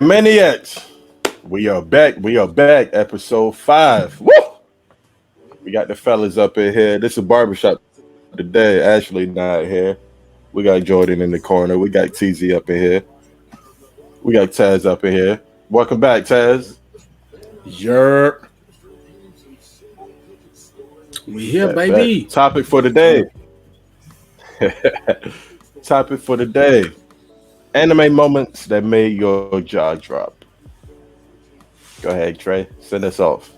Maniacs. We are back. We are back. Episode 5. Woo! We got the fellas up in here. This is barbershop today. Ashley not here. We got Jordan in the corner. We got TZ up in here. We got Taz up in here. Welcome back, Taz. Yerp. We here, Bet, baby. bet. Topic for the day. Topic for the day. Anime moments that made your jaw drop. Go ahead, Trey. Send us off.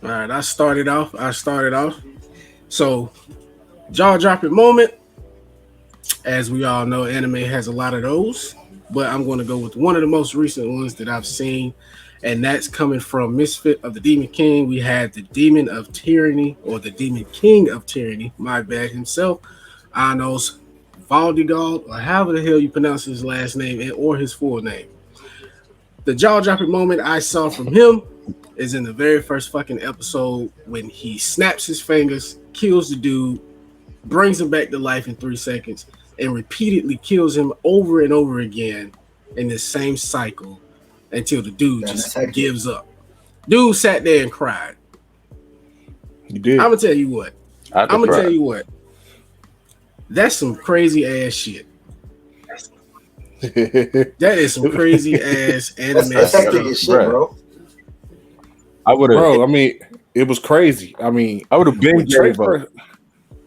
All right, I started off. So, jaw dropping moment. As we all know, anime has a lot of those, but I'm going to go with one of the most recent ones that I've seen, and that's coming from Misfit of the Demon King. We had the Demon of Tyranny, or the Demon King of Tyranny, my bad, himself, Anos Valdigald, or however the hell you pronounce his last name or his full name. The jaw-dropping moment I saw from him is in the very first fucking episode when he snaps his fingers, kills the dude, brings him back to life in 3 seconds, and repeatedly kills him over and over again in the same cycle until the dude just gives up. Dude sat there and cried. You did. I'm gonna tell you what. That's some crazy ass shit. That is some crazy ass anime shit, bro. I would have. Bro, I mean, it was crazy. I mean, I would have been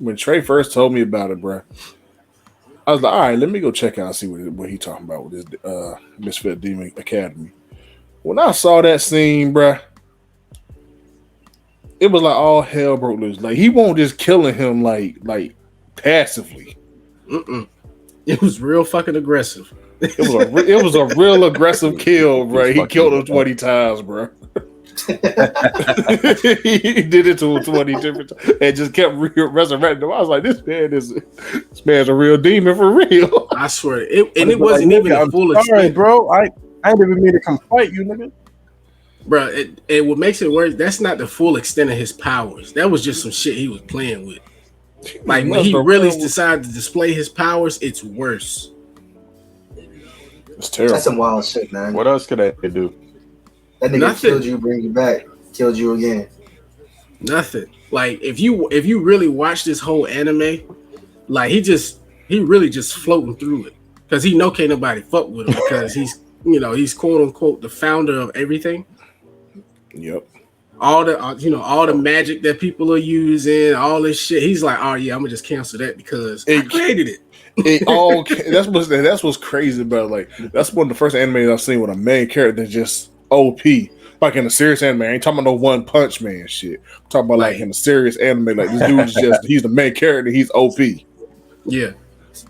when Trey first told me about it, bro. I was like, all right, let me go check out and see what he talking about with his Misfit Demon Academy. When I saw that scene, bro, it was like all hell broke loose. Like he won't just killing him like passively. It was real fucking aggressive. It was a real aggressive kill, bro. He killed him 20 times, bro. He did it to him 20 different times and just kept resurrecting him. I was like, this man's a real demon for real. I swear. It wasn't even a full extent. Bro. I didn't even mean to come fight you, nigga. Bro, what makes it worse, that's not the full extent of his powers. That was just some shit he was playing with. Like when he really decided to display his powers, it's worse. It's terrible. That's some wild shit, man. What else could I do? That nigga killed you, bring you back, killed you again. Nothing. Like if you really watch this whole anime, like he really just floating through it because he know can't nobody fuck with him because he's quote unquote the founder of everything. Yep. All the magic that people are using, all this shit. He's like, oh yeah, I'm gonna just cancel that because I created it. That's what's crazy about. Like that's one of the first animes I've seen with a main character that's just OP. Like in a serious anime, I ain't talking about no One Punch Man shit. I'm talking about like in a serious anime, like this dude is he's the main character, he's OP. Yeah.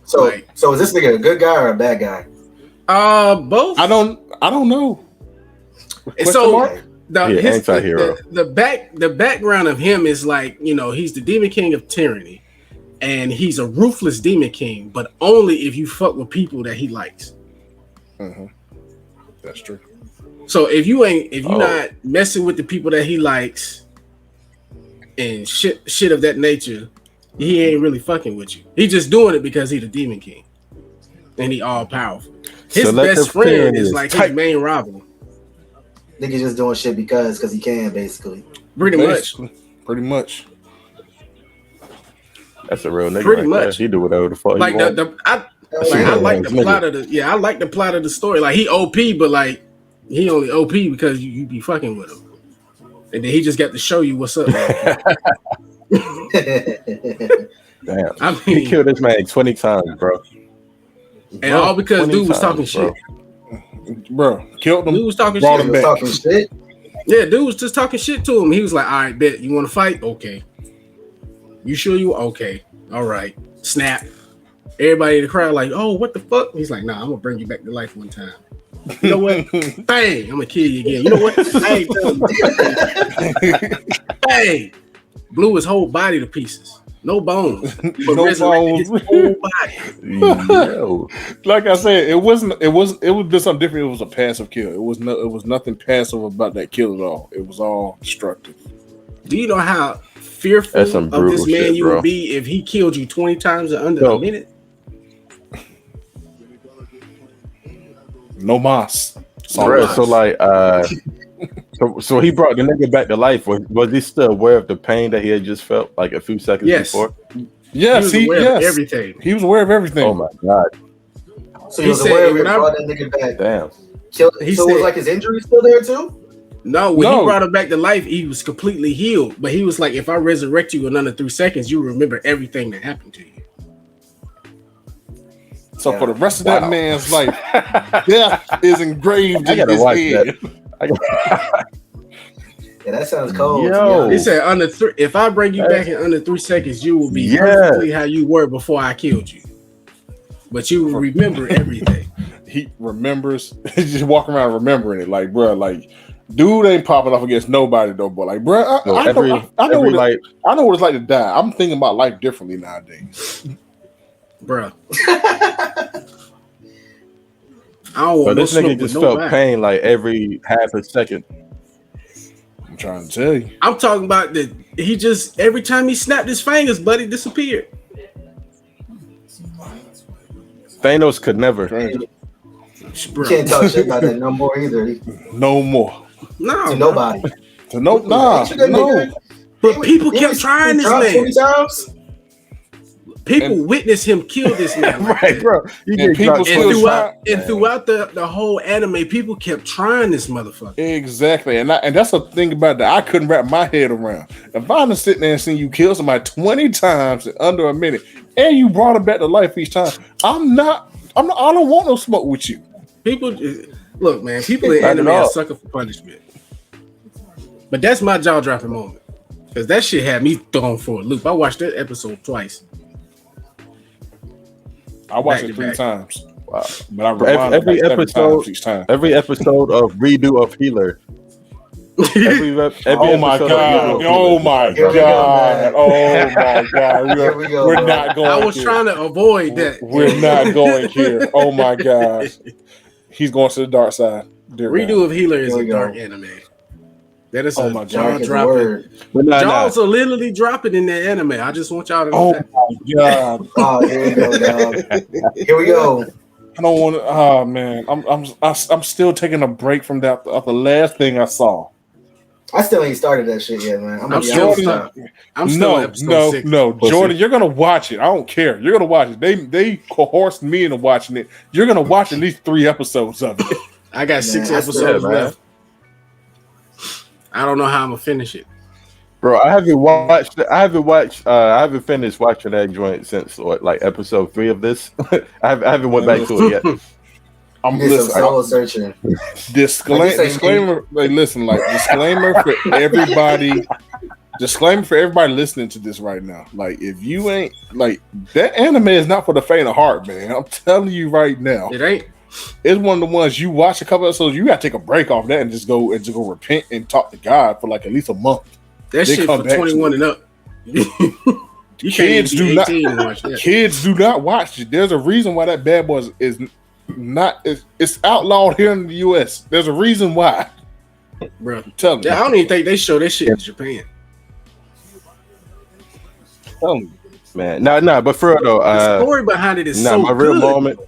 So is this nigga a good guy or a bad guy? Both. I don't know. So anti-hero. The background of him is like, he's the Demon King of Tyranny, and he's a ruthless Demon King, but only if you fuck with people that he likes. Mm-hmm. That's true. So if you're not messing with the people that he likes and shit of that nature, he ain't really fucking with you. He just doing it because he the Demon King and he all powerful. His best friend is like his main rival. Nigga just doing shit because he can, basically. Pretty much. That's a real nigga. Pretty much. He do whatever the fuck like he want. I like the plot of I like the plot of the story. Like he OP, but like he only OP because you be fucking with him, and then he just got to show you what's up. Damn, I mean, he killed this man 20 times, bro. And all because dude was talking shit. Bro, killed him. Dude was talking shit. Yeah, dude was just talking shit to him. He was like, all right, bet. You want to fight? Okay. You sure you? Okay. All right. Snap. Everybody in the crowd like, oh, what the fuck? He's like, nah, I'm going to bring you back to life one time. You know what? Bang. I'm going to kill you again. You know what? Bang. Blew his whole body to pieces. No bones. No bones. His whole body. Like I said, it was just something different. It was a passive kill. It was nothing passive about that kill at all. It was all destructive. Do you know how fearful of this man you would be if he killed you 20 times in under a minute? No mas. Bruh, so like, so he brought the nigga back to life. Was he still aware of the pain that he had just felt like a few seconds before? Yes, he was aware of everything. He was aware of everything. Oh my god! So he was aware of it, brought that nigga back. Damn. So was like his injury still there too? No, when he brought him back to life, he was completely healed. But he was like, if I resurrect you in under 3 seconds, you remember everything that happened to you. So for the rest of that man's life, death is engraved in his head. Yeah, that sounds cold. Yo, he said if I bring you back in under 3 seconds, you will be perfectly how you were before I killed you. But you will remember everything. He remembers. He's just walking around remembering it. Like, bro, like, dude ain't popping off against nobody though. But like, bro, I know what it's like to die. I'm thinking about life differently nowadays, bro. I don't want this nigga just felt pain like every half a second. I'm trying to tell you. I'm talking about that. He just every time he snapped his fingers, buddy disappeared. Thanos could never. You can't talk shit about that no more either. No more. No, to nobody. To no. But people kept trying this man. People witnessed him kill this man, right, bro? And throughout the whole anime, people kept trying this motherfucker. Exactly, and that's the thing about that. I couldn't wrap my head around. If I was sitting there and seen you kill somebody 20 times in under a minute, and you brought him back to life each time, I don't want no smoke with you. People, look, man. People in anime are sucker for punishment. But that's my jaw dropping moment because that shit had me thrown for a loop. I watched that episode twice. I watched it 3 times. Wow. But I every episode of redo of Healer. Oh my god! We're not going. I was trying to avoid that. We're not going here. Oh my god! He's going to the dark side. Redo of Healer is a dark anime. That is a jaw dropping. Jaws are literally dropping in that anime. I just want y'all to know. My god! Oh, here we go, dog. Here we go. I don't want to. Oh man, I'm still taking a break from that. The last thing I saw. I still ain't started that shit yet, man. I'm still Jordan, you're gonna watch it. I don't care. You're gonna watch it. They coerced me into watching it. You're gonna watch at least 3 episodes of it. I got 6 episodes left. I don't know how I'm gonna finish it, bro. I haven't finished watching that joint since like episode 3 of this. I haven't went back to it yet. I'm listening. Disclaimer. Like, listen, like disclaimer for everybody. Disclaimer for everybody listening to this right now. Like, if you ain't like that, anime is not for the faint of heart, man. I'm telling you right now, it ain't. It's one of the ones you watch a couple episodes, you gotta take a break off that and just go repent and talk to God for like at least a month. That shit for 21 and up. Kids do not watch it. There's a reason why that bad boy is not. It's outlawed here in the U.S. There's a reason why, bro. Tell me. I don't even think they show that shit in Japan. Tell me, man. No, but for real though, the story behind it is so my real moment.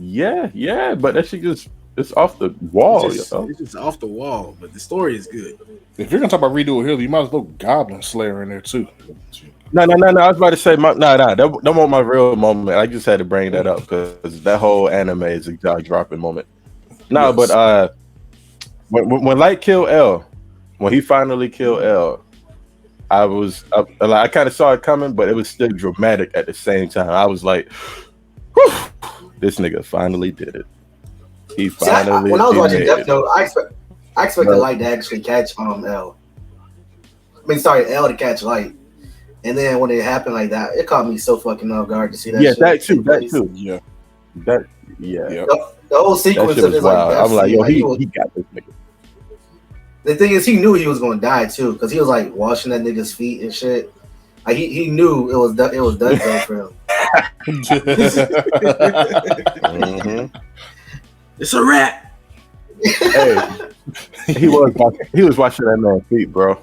Yeah, but that shit it's off the wall. It's just off the wall, but the story is good. If you're gonna talk about Redo Hill, you might as well Goblin Slayer in there too. No. I was about to say, that wasn't my real moment. I just had to bring that up because that whole anime is a jaw dropping moment. No, yes. But when Light killed L, when he finally killed L, I kind of saw it coming, but it was still dramatic at the same time. I was like, whew, this nigga finally did it. He finally. When I was watching Death Note, I expected Light to actually catch L. L to catch Light. And then when it happened like that, it caught me so fucking off guard to see that. Yeah, shit. that too. Yeah. The whole sequence of it, like, I'm like, yo, he got this nigga. The thing is, he knew he was going to die too, because he was like washing that nigga's feet and shit. Like he knew it was done for him. Mm-hmm. It's a rat. Hey, he was washing that man's feet, bro.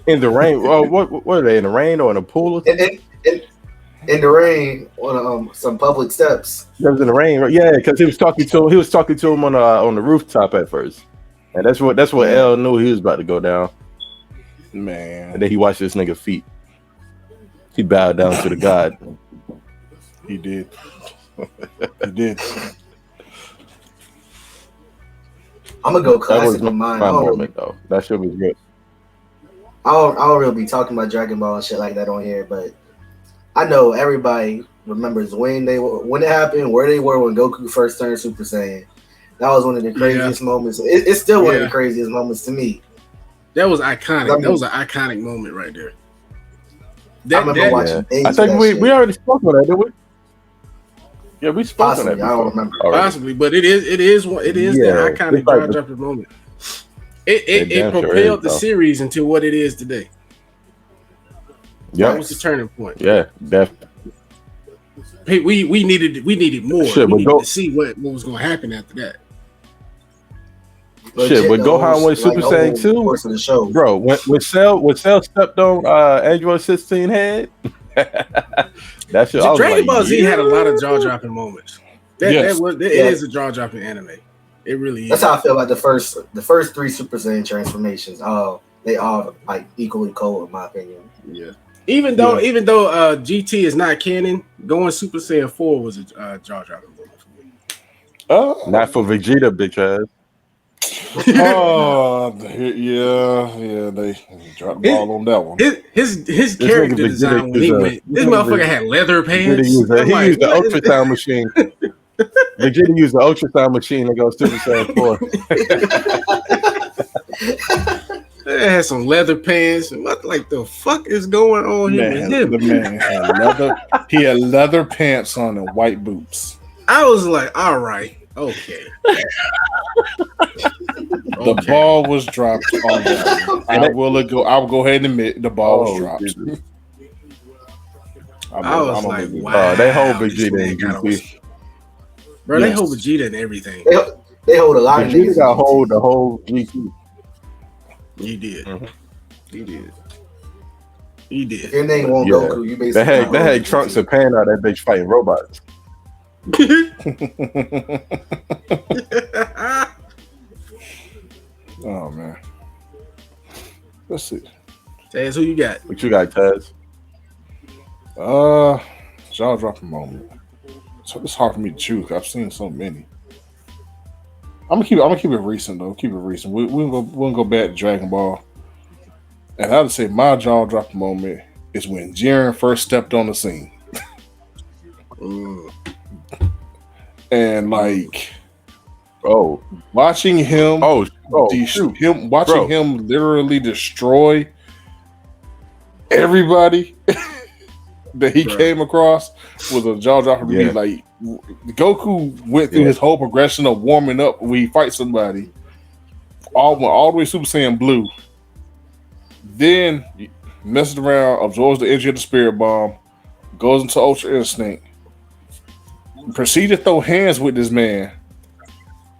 In the rain. Well, what are they in the rain or in a pool or something? in the rain on some public steps. That was in the rain, right? Yeah, because he was talking to him on the rooftop at first, and that's what Yeah. L knew he was about to go down. Man, And then he watched this nigga feet. He bowed down to the god. he did. He did. I'm gonna go That classic was with mine. my moment though. That shit was good. I don't really be talking about Dragon Ball and shit like that on here, but I know everybody remembers when it happened, where they were when Goku first turned Super Saiyan. That was one of the craziest moments. It's still one of the craziest moments to me. That was iconic. That was an iconic moment right there. I remember watching. I think we already spoke on that, didn't we? Yeah, we spoke on that. Possibly, I don't remember. Possibly, but it is the iconic jaw dropping moment. It propelled the series into what it is today. Yeah, that was the turning point. Yeah, definitely. Hey, we needed more. Shit, we needed to see what was going to happen after that. Shit, when Gohan went Super Saiyan 2, bro, when Cell stepped on Android 16 head, that shit. Dragon Ball Z had a lot of jaw dropping moments. It is a jaw dropping anime. It really is. That's how I feel about the first 3 Super Saiyan transformations. They all like equally cold in my opinion. Yeah. Even though GT is not canon, going Super Saiyan 4 was a jaw dropping moment for me. Oh, not for Vegeta, bitch ass. They dropped the ball on that one. His character design when he went, this motherfucker had leather pants. He used the ultrasound machine. Vegeta used the ultrasound machine to go Super Saiyan 4. It had some leather pants. What like the fuck is going on here with him? The man had leather. He had leather pants on and white boots. I was like, all right, okay. The ball was dropped on that. I will go ahead and admit the ball was dropped. I was like, wow. They hold Vegeta in GT. Bro, they hold Vegeta in everything. They hold a lot of niggas. Vegeta hold the whole GT. He did. Mm-hmm. He did. If your name won't Goku, you basically they had Trunks and Panda that bitch fighting robots. Oh man. Let's see. Taz, who you got? What you got, Taz? Jaw dropping moment. So it's hard for me to choose. I've seen so many. I'm gonna keep it recent though. Keep it recent. We'll go back to Dragon Ball. And I would say my jaw dropping moment is when Jiren first stepped on the scene. And like, watching him, him literally destroy everybody that he came across was a jaw dropper to me. Like, Goku went through his whole progression of warming up when he fights somebody, all the way Super Saiyan Blue. Then messes around, absorbs the energy of the Spirit Bomb, goes into Ultra Instinct, proceeds to throw hands with this man,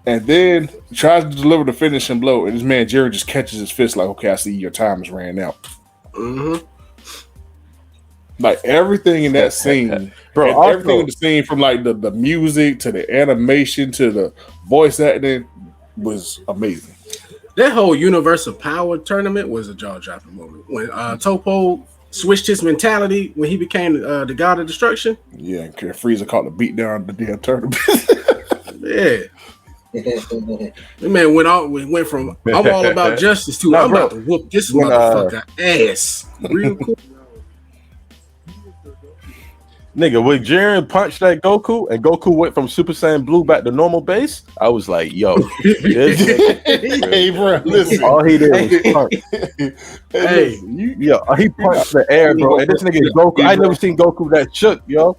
and then tries to deliver the finishing blow. And this man Jiren just catches his fist like, "Okay, I see your time has ran out." Mm-hmm. Like everything in that scene, bro. Everything in the scene, from like the music to the animation to the voice acting, was amazing. That whole Universal Power tournament was a jaw-dropping moment. When Toppo switched his mentality when he became the God of Destruction. Yeah, and Frieza caught the beat down the damn tournament. Yeah. The man went from I'm all about justice to I'm about to whoop this motherfucker ass. Real cool. Nigga, when Jiren punched that Goku and Goku went from Super Saiyan Blue back to normal base, I was like, yo. Hey, bro, listen. All he did was punch. He punched the air, bro. And this nigga Goku, I never seen Goku that shook, yo.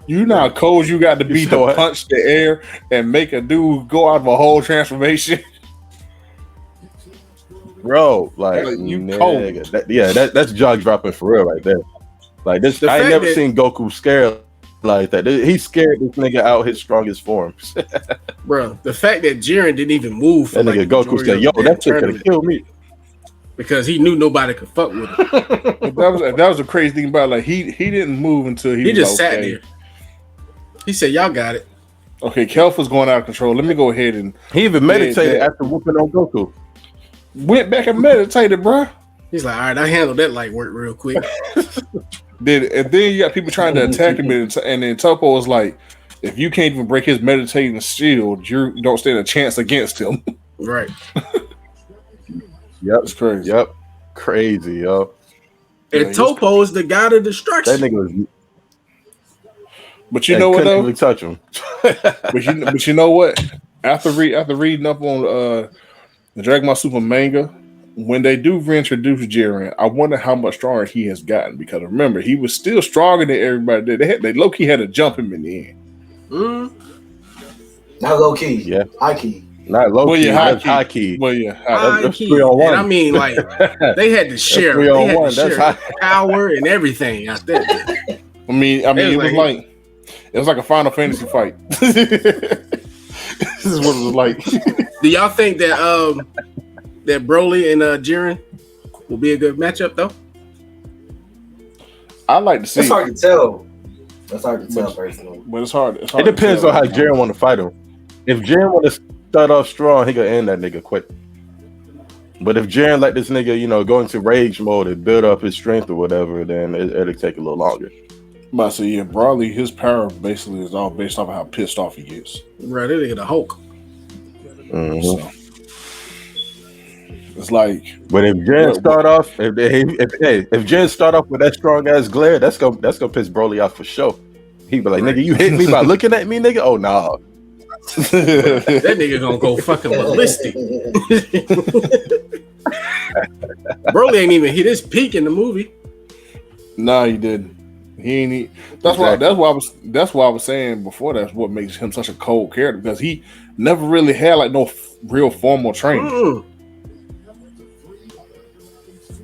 You know how cold you got to be to punch the air and make a dude go out of a whole transformation? Bro, like you cold. That's jaw dropping for real right there. Like this, I ain't never seen Goku scared like that. He scared this nigga out his strongest forms. Bro, the fact that Jiren didn't even move. That nigga Goku said, "Yo, that shit could have killed me." because he knew nobody could fuck with him. that was the crazy thing about it. Like he didn't move until He was just okay. sat there. He said, "Y'all got it." Okay, Kelf was going out of control. Let me go ahead and He even meditated after whooping on Goku. Went back and meditated, bro. He's like, "All right, I handled that light work real quick." And then you got people trying to attack him, and then Toppo was like, "If you can't even break his meditating shield, you don't stand a chance against him." Right. Yep, it's crazy. Yep, crazy, yo. And Topo is the god of destruction. That nigga was. But you know what though? Really touch him. but you know what? After reading up on the Dragon Ball Super manga, when they do reintroduce Jiren, I wonder how much stronger he has gotten. Because remember, he was still stronger than everybody. They low key had to jump him in the end. Not low key. Yeah. High key. Not low Well, key. yeah, That's high key. Well, yeah, That's key. 3-on-1. And I mean, like they had to share. They had to share That's power and everything out there. I mean, it was like a Final Fantasy fight. This is what it was like. Do y'all think that that Broly and Jiren will be a good matchup though? I like to see. It's hard to tell. That's hard to tell, personally. But it's hard. It depends on how Jiren want to fight him. If Jiren want to start off strong, he gonna end that nigga quick. But if Jiren let this nigga, go into rage mode and build up his strength or whatever, then it'll take a little longer. But so yeah, broadly, his power basically is all based off of how pissed off he gets. Right, they get a Hulk. Mm-hmm. So, it's like, but if Jiren start off, if Jiren start off with that strong ass glare, that's gonna piss Broly off for sure. He be like, nigga, you hit me by looking at me, nigga. Oh nah. That nigga gonna go fucking ballistic. Broly ain't even hit his peak in the movie. Nah, he didn't. He ain't. That's why I was saying before. That's what makes him such a cold character, because he never really had like no real formal training.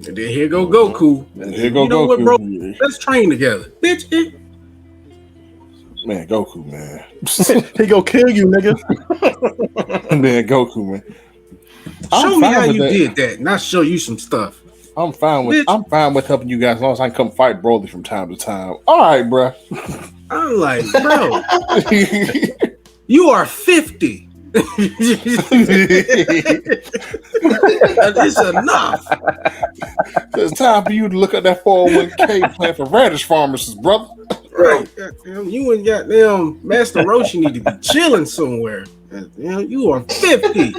And then here go Goku. And here go Goku. What, bro? Let's train together, bitch. Man, Goku, man. He go kill you, nigga. Man, Goku, man. Show me how you did that, and I'll show you some stuff. I'm fine with helping you guys as long as I can come fight Broly from time to time. All right, bro. I'm like, bro, you are 50. It's enough. It's time for you to look at that 401k plan for radish farmers, brother. Right. You and goddamn Master Roshi need to be chilling somewhere. You are 50.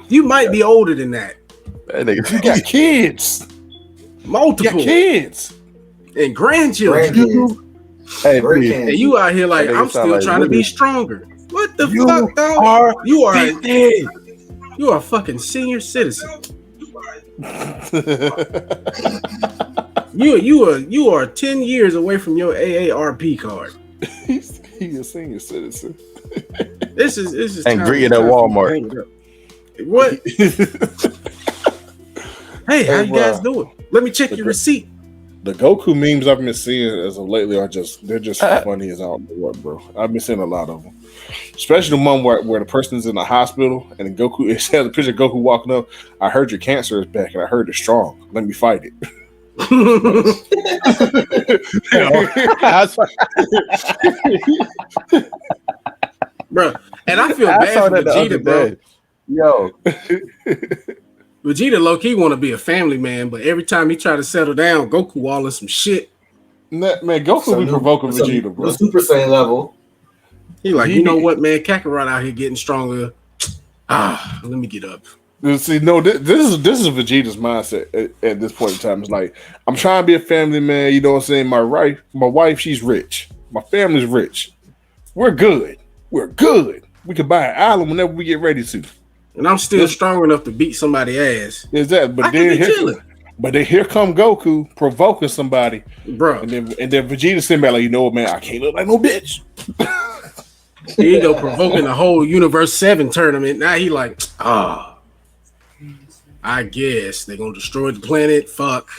You might be older than that. You got kids. Multiple. You got kids. And grandchildren. Hey, and you out here like, I'm still trying to be stronger. What the fuck, dog? You are a fucking senior citizen. You are 10 years away from your AARP card. He's a senior citizen. This is and greeted at Walmart. What? Hey, how you guys doing? Let me check your receipt. The Goku memes I've been seeing as of lately they're just funny as I don't know what, bro. I've been seeing a lot of them, especially the one where the person's in the hospital and the Goku, it has a picture of Goku walking up. I heard your cancer is back and I heard it's strong. Let me fight it. Bro, and I feel bad for Vegeta, bro. Yo. Vegeta low-key want to be a family man, but every time he try to settle down, Goku all in some shit. Man, Goku be provoking Vegeta, bro. The Super Saiyan level. He like, you know what, man? Kakarot out here getting stronger. Let me get up. See, no, this is Vegeta's mindset at this point in time. It's like, I'm trying to be a family man. You know what I'm saying? My wife, she's rich. My family's rich. We're good. We can buy an island whenever we get ready to. And I'm still strong enough to beat somebody's ass. Exactly. But then here come Goku provoking somebody, bro. And then Vegeta sitting back like, you know what, man? I can't look like no bitch. He go provoking the whole Universe 7 tournament. Now he like, I guess they're gonna destroy the planet. Fuck.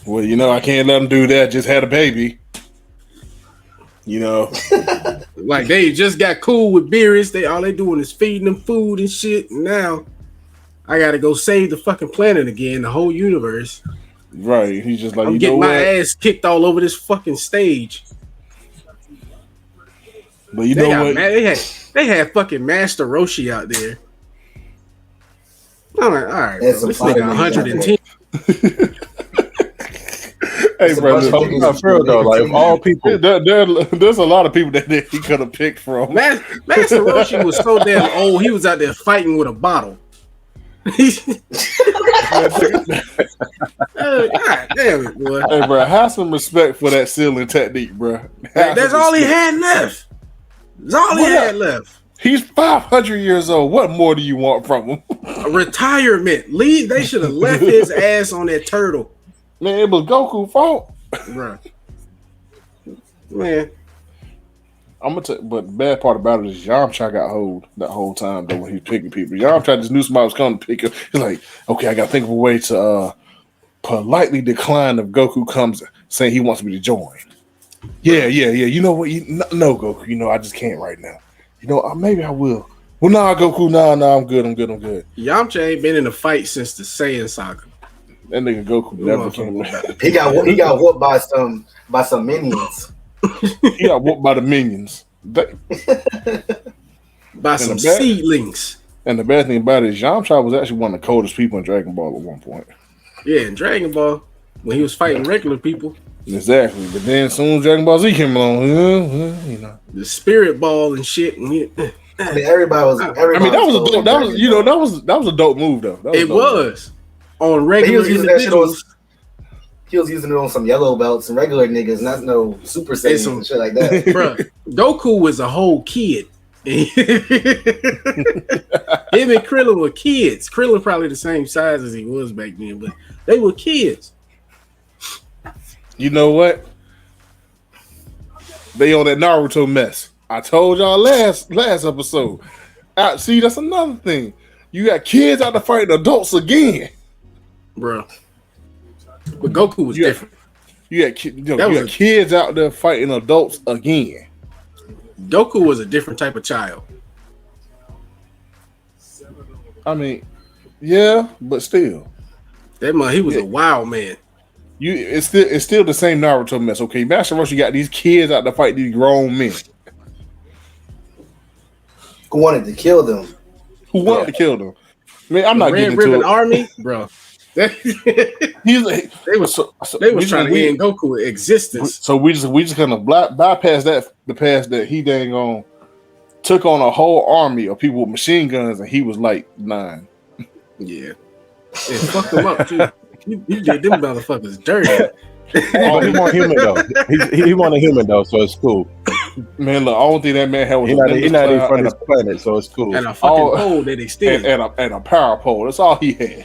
Well, I can't let them do that. Just had a baby. Like they just got cool with Beerus. All they doing is feeding them food and shit. And now I gotta go save the fucking planet again, the whole universe. Right. He's just like, I'm you know getting my what? ass kicked all over this fucking stage. But you They know got what? they had fucking Master Roshi out there. I'm like, all right, That's bro, this some nigga fire 110. Hey, bro, That's a bunch of No, for real though, like of all people, there's a lot of people that he could have picked from. Master Roshi was so damn old. He was out there fighting with a bottle. God damn it, boy. Hey, bro, have some respect for that sealing technique, bro. That's all he had left. That's all he had left. He's 500 years old. What more do you want from him? A retirement. They should have left his ass on that turtle. Man, it was Goku's fault. Bro. Man. I'm gonna tell you, but the bad part about it is Yamcha got hold that whole time though when he was picking people. Yamcha just knew somebody was coming to pick him. He's like, okay, I gotta think of a way to politely decline if Goku comes saying he wants me to join. Yeah. You know what? No, Goku. You know, I just can't right now. You know, maybe I will. Well, nah, Goku. Nah, I'm good. Yamcha ain't been in a fight since the Saiyan saga. That nigga Goku never came back. He got whooped by some minions. He got whooped by the minions. By some seedlings. And the bad thing about it is Yamcha was actually one of the coldest people in Dragon Ball at one point. Yeah, in Dragon Ball, when he was fighting regular people. Exactly. But then as soon as Dragon Ball Z came along, you know. The spirit ball and shit. And I mean, everybody was that was a dope move though. It was. On regular he was using that shit on, individuals. he was using it on some yellow belts and regular niggas, not no Super Saiyans and shit like that. Bruh, Goku was a whole kid. Him and Krillin were kids. Krillin probably the same size as he was back then, but they were kids. You know what? They on that Naruto mess. I told y'all last episode. See, that's another thing. You got kids out there fighting adults again. Bro. But Goku was different. You got kids out there fighting adults again. Goku was a different type of child. I mean, yeah, but still. That man, he was a wild man. It's still the same Naruto mess, okay? Master Roshi got these kids out to fight these grown men. Who wanted to kill them? Who wanted to kill them? Man, I'm not getting into Red Ribbon it. Army, bro. They was trying to end Goku existence. So we just kind of bypass the past that he dang on took on a whole army of people with machine guns, and he was like 9. Yeah, and fucked them up too. He did them motherfuckers dirty. Oh, he want human though. He want a human though, so it's cool. Man, look, I don't think that man had was he not in front of his planet, so it's cool. And a fucking pole that extended. And a power pole. That's all he had.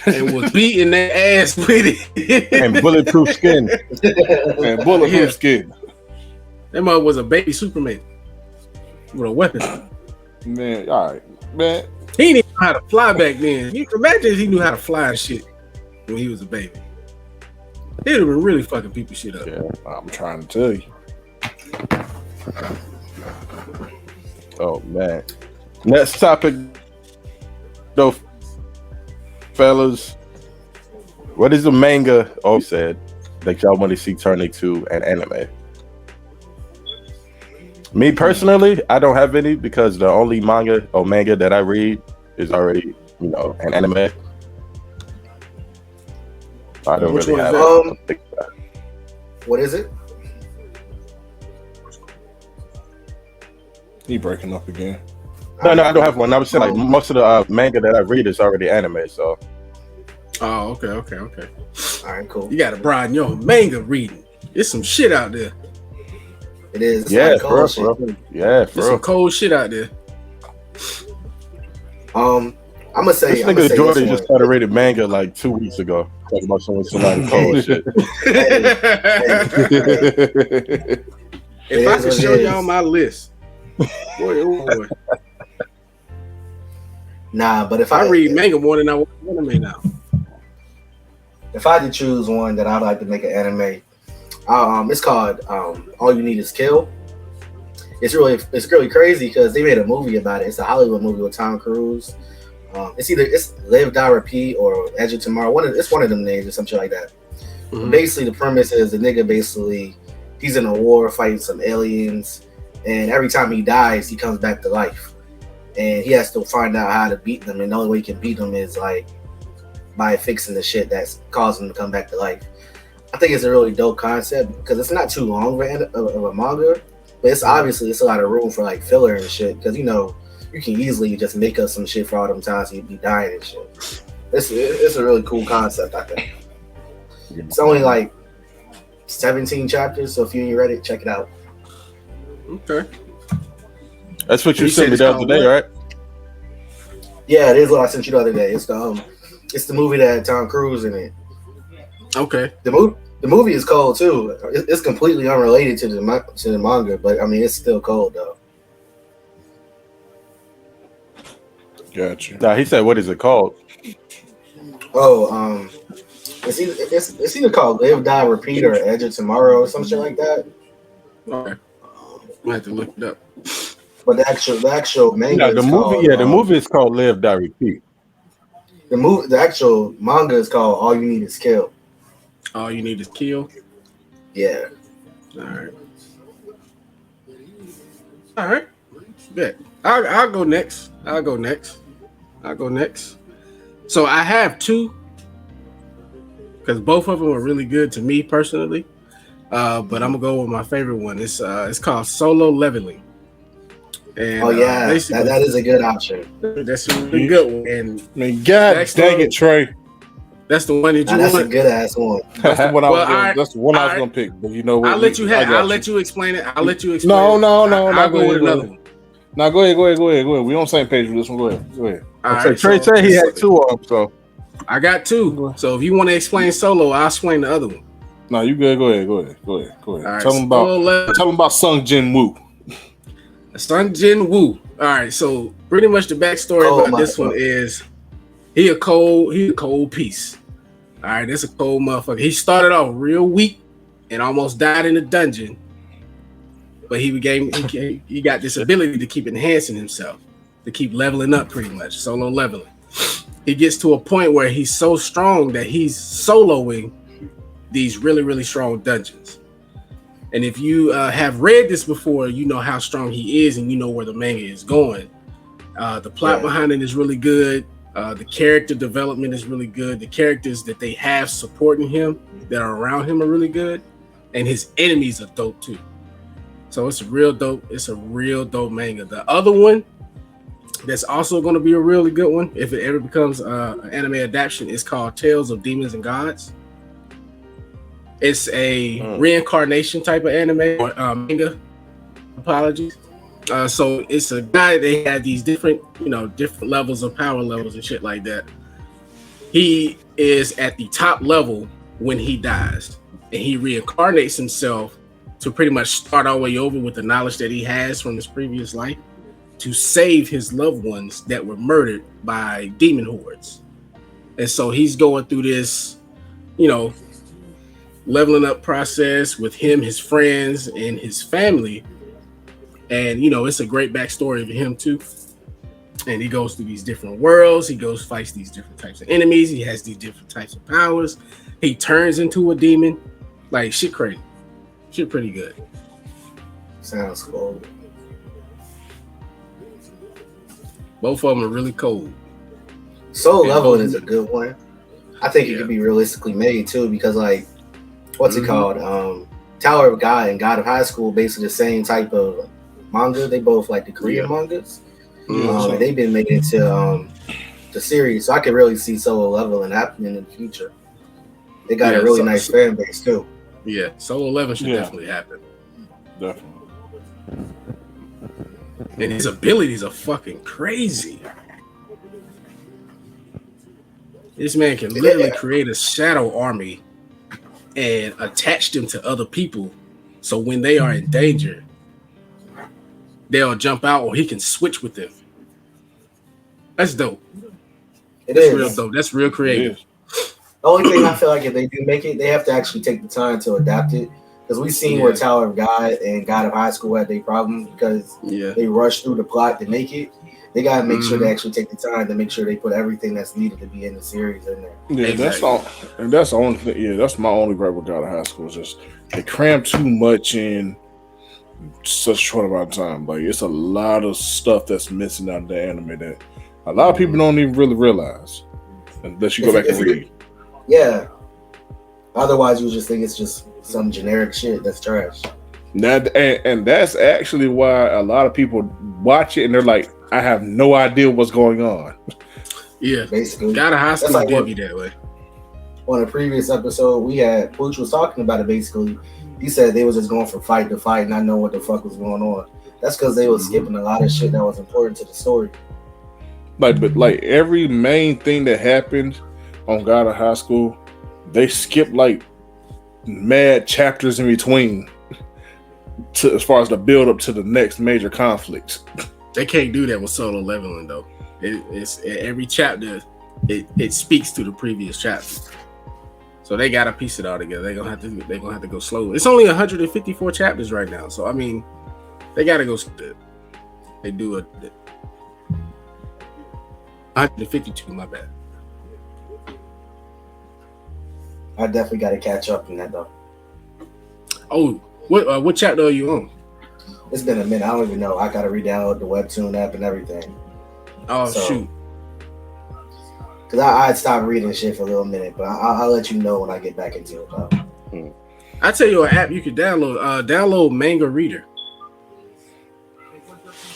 and was beating their ass with it. And bulletproof skin. And bulletproof skin. That mother was a baby Superman with a weapon. Man, all right, man. He didn't know how to fly back then. You can imagine if he knew how to fly and shit when he was a baby. He'd have been really fucking people shit up. Yeah, I'm trying to tell you. Oh man. Next topic though, fellas. What is the manga said that y'all want to see turn into an anime? Me personally, I don't have any because the only manga that I read is already, an anime. I don't really have it. What is it? He breaking up again. No, I don't have one. I was saying like most of the manga that I read is already anime. So. Oh, okay. All right, cool. You got to broaden your manga reading. There's some shit out there. It is. It's Yeah, bro. Yeah, There's some cold shit out there. I'm gonna say this nigga Jordan just started reading manga like 2 weeks ago. Talking about somebody cold shit. If I could show y'all my list, boy. Nah, but if I read manga more than I watch anime now. If I had to choose one that I'd like to make an anime, it's called All You Need Is Kill. It's really crazy because they made a movie about it. It's a Hollywood movie with Tom Cruise. It's Live Die Repeat or Edge of Tomorrow. It's one of them names or something like that. Mhm. Basically, the premise is the nigga he's in a war fighting some aliens, and every time he dies, he comes back to life, and he has to find out how to beat them. And the only way he can beat them is like by fixing the shit that's causing him to come back to life. I think it's a really dope concept because it's not too long of a manga, but it's obviously it's a lot of room for like filler and shit because you can easily just make up some shit for all them times you'd be dying and shit. It's a really cool concept, I think. It's only like 17 chapters, so if you ain't read it, check it out. Okay. That's what you You sent said me it's the other called day, what? right? Yeah, it is what I sent you the other day. It's the movie that had Tom Cruise in it. Okay. The movie is cold too. It's completely unrelated to the manga, but I mean it's still cold though. Gotcha. Nah, he said, "What is it called?" Oh, it's either called Live Die Repeat or Edge of Tomorrow or some shit like that. Okay. I have to look it up. But the actual manga Yeah, the is movie. called, Yeah, the movie is called Live Die Repeat. the actual manga is called All You Need Is Kill. All you need is kill. Yeah. All right. All right. Bet. I'll go next. So I have two because both of them are really good to me personally. But I'm gonna go with my favorite one. It's called Solo Leveling. And, Oh yeah, basically, that is a good option. that's a really good one. And I mean, God dang it, Trey. that's the one that Now, you that's a want. good ass one. That's the one I was. Well, That's the one I was alright. gonna pick. But you know what? I'll let you I have. got I'll let you explain it. I'll let you explain. No, it. I'll go go ahead, with another one. Now go ahead. We on the same page with this one. Go ahead. All So right, Trey said he had two of them. So I got two. So if you want to explain Solo, I'll explain the other one. No, you good. Go ahead. All right, Tell them about Sung Jin Woo. Sun Jin Woo. All right, so pretty much the backstory Oh, about this one is he a cold piece. All right, that's a cold motherfucker. He started off real weak and almost died in the dungeon, but he got this ability to keep enhancing himself, to keep leveling up pretty much, solo leveling. He gets to a point where he's so strong that he's soloing these really, really strong dungeons. And if you have read this before, you know how strong he is and you know where the manga is going. The plot behind it is really good. The character development is really good. The characters that they have supporting him, that are around him, are really good. And his enemies are dope too. So it's a real dope manga. The other one that's also going to be a really good one, if it ever becomes an anime adaptation, is called Tales of Demons and Gods. It's a reincarnation type of anime or manga. Apologies. So it's a guy. They had these different levels of power levels and shit like that. He is at the top level when he dies, and he reincarnates himself to pretty much start all the way over with the knowledge that he has from his previous life to save his loved ones that were murdered by demon hordes. And so he's going through this, leveling up process with him, his friends, and his family. And it's a great backstory of him too. And he goes through these different worlds. He fights these different types of enemies. He has these different types of powers. He turns into a demon. Like shit crazy. Shit pretty good. Sounds cool. Both of them are really cold. Solo Leveling is a good one. I think it could be realistically made too, because like, what's it called? Tower of God and God of High School, basically the same type of manga. They both like the Korean mangas. And they've been made into the series, so I could really see Solo Leveling happening in the future. They got a really nice fan base too. Yeah, Solo Leveling should definitely happen. Definitely. And his abilities are fucking crazy. This man can literally create a shadow army and attach them to other people. So when they are in danger, they'll jump out or he can switch with them. That's dope. That's real dope. That's real creative. The only thing I feel like if they do make it, they have to actually take the time to adapt it. Because we've seen where Tower of God and God of High School had their problems because they rushed through the plot to make it. They gotta make sure they actually take the time to make sure they put everything that's needed to be in the series in there. Yeah, Exactly. that's all. And that's the only thing. Yeah, that's my only gripe with God of High School. Is just they cram too much in such a short amount of time. Like it's a lot of stuff that's missing out of the anime that a lot of people don't even really realize unless you go back and read. Yeah. Otherwise, you just think it's just some generic shit that's trash. And that's actually why a lot of people watch it and they're like, I have no idea what's going on. Yeah, Basically. God of High School like did be that way. On a previous episode, we had Pooch was talking about it. Basically, he said they was just going from fight to fight, not knowing what the fuck was going on. That's because they was skipping a lot of shit that was important to the story. But every main thing that happened on God of High School, they skip like mad chapters in between to as far as the build up to the next major conflicts. They can't do that with solo leveling though. It's every chapter. It speaks to the previous chapter, so they gotta piece it all together. They're gonna have to go slow. It's only 154 chapters right now, so I mean, they gotta go. They do 152. My bad. I definitely got to catch up in that though. Oh, what chapter are you on? It's been a minute. I don't even know. I got to re-download the Webtoon app and everything. Oh shoot! Because I stopped reading shit for a little minute, but I'll let you know when I get back into it though. I tell you an app you could download. Download Manga Reader.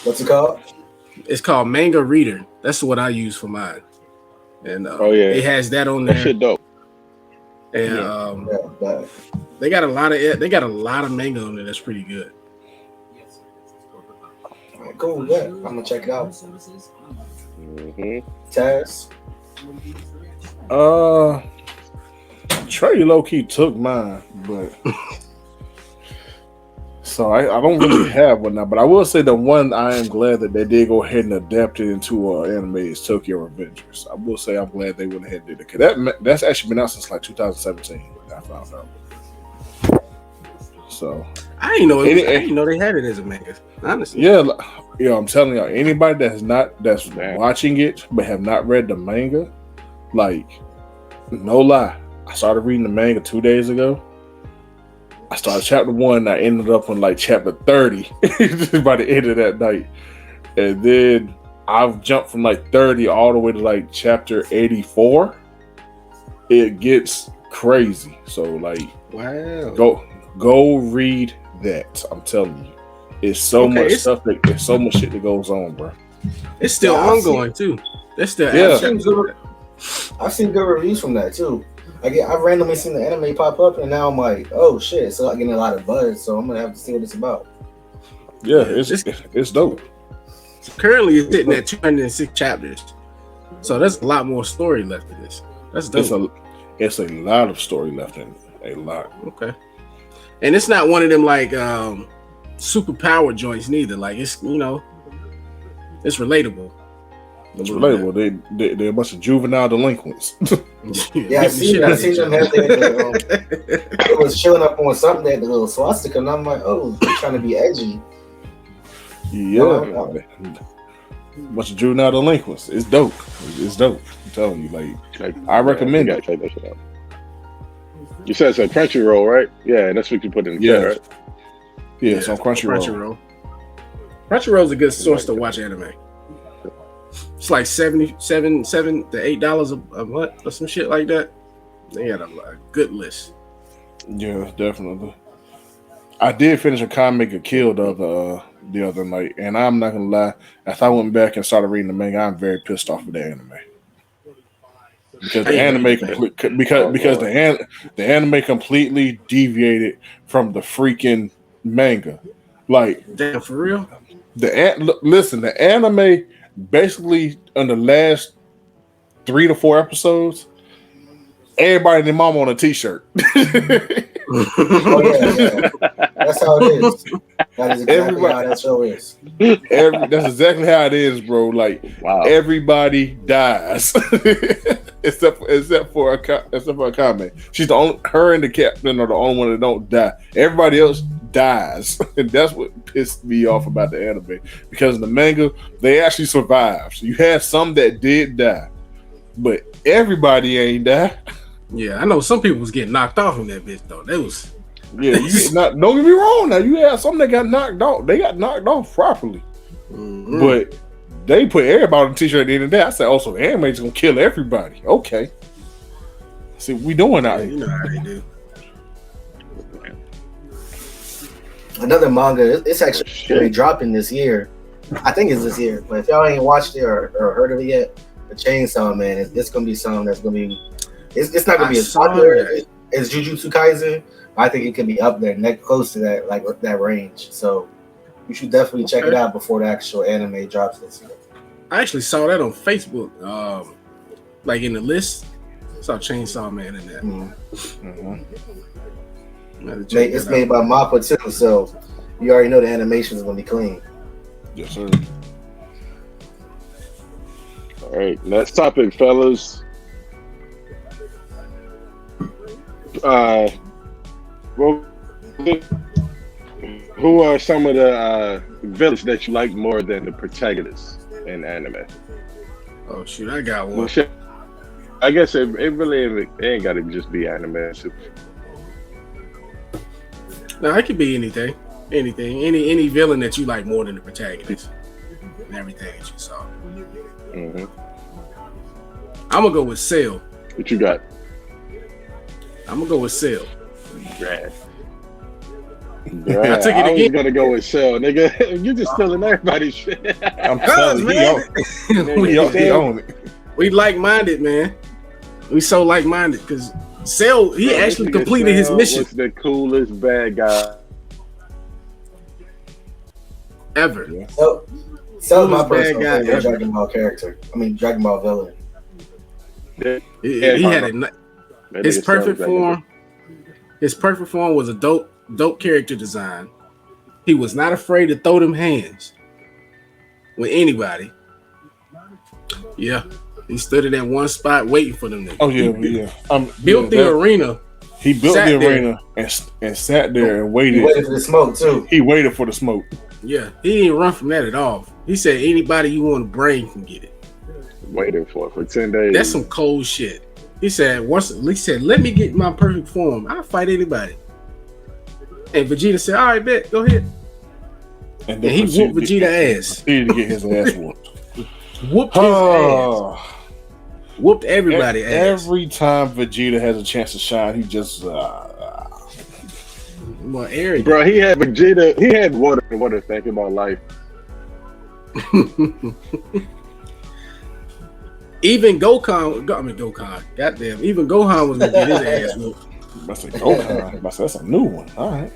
What's it called? It's called Manga Reader. That's what I use for mine. And it has that on there. That shit dope. And they got a lot of manga on there that's pretty good. All right, cool. Yeah, I'm gonna check it out. Taz. Trey low key took mine, but so I don't really have one now. But I will say the one I am glad that they did go ahead and adapt it into anime is Tokyo Revengers. I will say I'm glad they went ahead and did it because that's actually been out since like 2017. I found out. So I didn't know they had it as a manga. Honestly, yeah, I'm telling y'all, anybody that's watching it but have not read the manga, like, no lie, I started reading the manga 2 days ago. I started chapter 1, and I ended up on like chapter 30 by the end of that night, and then I've jumped from like 30 all the way to like chapter 84. It gets crazy. So like, wow, go read that. I'm telling you, it's so much stuff. There's so much shit that goes on, bro. It's still ongoing too. There's still I've seen good reviews from that too. I've randomly seen the anime pop up, and now I'm like, oh shit! So I'm getting a lot of buzz. So I'm gonna have to see what it's about. Yeah, it's dope. So currently, it's sitting at 206 chapters. So there's a lot more story left in this. That's dope. It's a lot of story left in it. A lot. Okay. And it's not one of them like super power joints neither. Like it's it's relatable. It's relatable. They're a bunch of juvenile delinquents. Yeah, I seen them have it was showing up on something that the little swastika, and I'm like, oh, they're trying to be edgy. Yeah, bunch of juvenile delinquents. It's dope. It's dope. I'm telling you, like I recommend it. Check that shit out. You said it's a Crunchyroll, right? Yeah, that's what you put in the chat, right? Yeah, it's on Crunchyroll. Crunchyroll's a good source to watch anime. It's like $7 to $8 a month or some shit like that. They got a good list. Yeah, definitely. I did finish a comic of Kill the other night, and I'm not gonna lie. After I went back and started reading the manga, I'm very pissed off with the anime because the anime completely deviated from the freaking manga. Like, damn, for real. The anime basically in the last 3 to 4 episodes, everybody and their mom on a t-shirt. Oh, yeah. That's how it is. That is exactly how that show is. That's exactly how it is, bro. Like, wow. Everybody dies except for a comment. She's the only. Her and the captain are the only one that don't die. Everybody else dies, and that's what pissed me off about the anime. Because in the manga, they actually survived. So you had some that did die, but everybody ain't die. Yeah, I know some people was getting knocked off in that bitch though. That was Yeah, don't get me wrong. Now you had some that got knocked off. They got knocked off properly, but they put everybody on the t-shirt at the end of the day. I said, "Oh, so the anime's gonna kill everybody?" Okay, see, we doing out here. you know how they do. Another manga. It's actually dropping this year. I think it's this year. But if y'all ain't watched it or heard of it yet, the Chainsaw Man. It's gonna be something that's gonna be. It's not gonna be as popular as Jujutsu Kaisen. I think it could be up there, close to that, like that range. So you should definitely check it out before the actual anime drops this year. I actually saw that on Facebook, like in the list. I saw Chainsaw Man in there. It's made by Mappa too, so you already know the animation is gonna be clean. Yes, sir. All right, next topic, fellas. Well, who are some of the villains that you like more than the protagonists in anime? Oh shoot, I got one. Well, shit, I guess it really ain't got to just be anime. No, it could be anything, any villain that you like more than the protagonist, and everything that you saw. Mm-hmm. I'm gonna go with Cell. What you got? I'm gonna go with Cell. Brad. I took it I was again. gonna go with Cell, nigga. You just stealing everybody's shit. I'm telling you, he own it. We like-minded, man. We so like-minded because Cell, he actually completed his mission. Was the coolest bad guy ever. Yeah. So my personal bad guy favorite ever. Dragon Ball character. I mean Dragon Ball villain. He had his perfect form. His perfect form was a dope character design. He was not afraid to throw them hands with anybody. Yeah, he stood in that one spot waiting for them. Oh yeah, Built the arena. He built the arena and sat there and waited. He waited for the smoke too. He waited for the smoke. Yeah, he didn't run from that at all. He said anybody you want to bring can get it. Waiting for 10 days. That's some cold shit. He said let me get my perfect form. I'll fight anybody. And Vegeta said, all right, bet, go ahead. And he whooped Vegeta ass. He didn't get his ass whooped. Whooped his ass. Whooped everybody ass. Every time Vegeta has a chance to shine, he just more arrogant. Bro, he had Vegeta. He had water thinking about life. Even Gohan. Goddamn. Even Gohan was gonna get his ass whooped. I said Gohan. That's a new one. All right.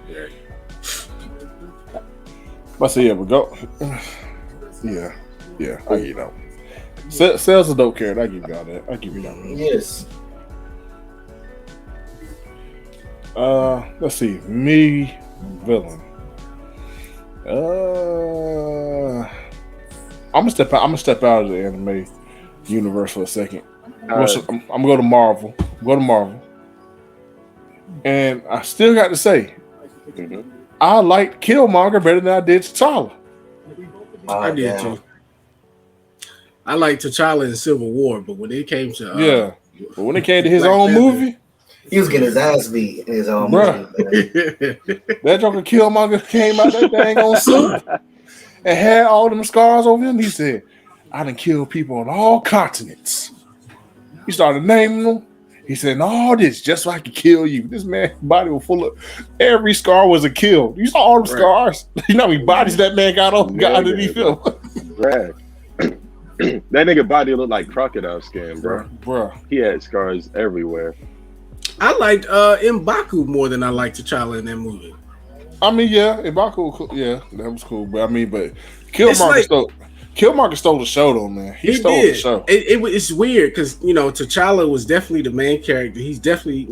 Yeah. I said, yeah, but go. Yeah. I give you that one. Cell's a dope character. I give you all that. I give you that one. Yes. Let's see. Me, villain. I'm gonna step out of the anime universe for a second. I'm gonna go to Marvel. And I still got to say, I liked Killmonger better than I did T'Challa. I did too. I liked T'Challa in Civil War, but when it came to but when it came to his own movie, he was getting his ass beat in his own movie. That Joker Killmonger came out that dang on suit and had all them scars over him. He said, I done killed people on all continents. He started naming them. He said, all this just so I could kill you. This man's body was full of every scar was a kill. You saw all the scars. You know how many bodies that man got underneath him. Right. That nigga body looked like crocodile skin, bro. He had scars everywhere. I liked M'Baku more than I liked T'Challa in that movie. I mean, yeah, M'Baku, yeah, that was cool. But I mean, Killmonger stole the show, though, man. He stole the show. It's weird because T'Challa was definitely the main character. He's definitely